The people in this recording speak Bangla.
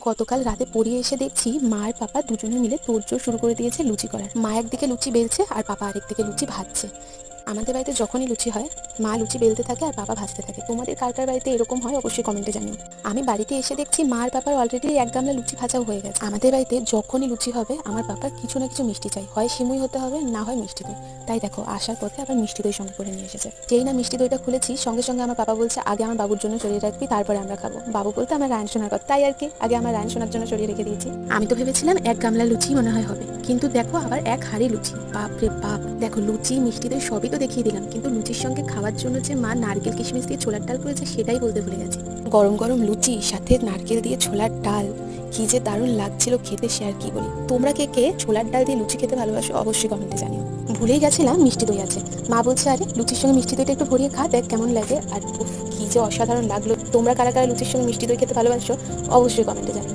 গতকাল রাতে পড়িয়ে এসে দেখছি মা আর পাপা দুজনে মিলে তোড়জোড় শুরু করে দিয়েছে লুচি করার। মা একদিকে লুচি বেলছে আর পাপা আরেকদিকে লুচি ভাজছে। আমাদের বাড়িতে যখনই লুচি হয় মা লুচি বেলতে থাকে আর পাপা ভাজতে থাকে। তোমাদের কার কার বাড়িতে এরকম হয় অবশ্যই কমেন্টে জানিও। আমি বাড়িতে এসে দেখছি মা আর পাপার অলরেডি এক গামলা লুচি ভাজাও হয়ে গেছে। আমাদের বাড়িতে যখনই লুচি হবে আমার পাপার কিছু না কিছু মিষ্টি চাই, হয় সিমুই হতে হবে না হয় মিষ্টি দই। তাই দেখো আসার পথে আবার মিষ্টি দই সঙ্গে করে নিয়ে এসেছে। যেই না মিষ্টি দইটা খুলেছি সঙ্গে সঙ্গে আমার পাপা বলছে আগে আমার বাবুর জন্য সরিয়ে রাখবি তারপরে আমরা খাবো। বাবু বলতে আমার রায়ন সোনার কথা, তাই আর কি আগে আমার রায়ন সোনার জন্য সরিয়ে রেখে দিয়েছি। আমি তো ভেবেছিলাম এক গামলা লুচি মনে হয় হবে, কিন্তু দেখো আবার এক হাঁড়ি লুচি। বাপ রে বাপ, দেখো লুচি মিষ্টি দই সবই তো দেখিয়ে দিলাম, কিন্তু লুচির সঙ্গে খাওয়ার জন্য যে মা নারকেল কিশমিশ দিয়ে ছোলার ডাল করেছে সেটাই বলতে ভুলে গেছি। গরম গরম লুচি সাথে নারকেল দিয়ে ছোলার ডাল, কি যে দারুণ লাগছিল খেতে, সে আর কি বলি। তোমরা কে কে ছোলার ডাল দিয়ে লুচি খেতে ভালোবাসো অবশ্যই কমেন্টে জানিও। ভুলেই গেছিলাম মিষ্টি দই আছে। মা বলছে আরে লুচির সঙ্গে মিষ্টি দইটা একটু ভরিয়ে খা, দেখ কেমন লাগে। আর উফ, কি যে অসাধারণ লাগলো। তোমরা কারা কারা লুচির সঙ্গে মিষ্টি দই খেতে ভালোবাসো অবশ্যই কমেন্টে জানিও।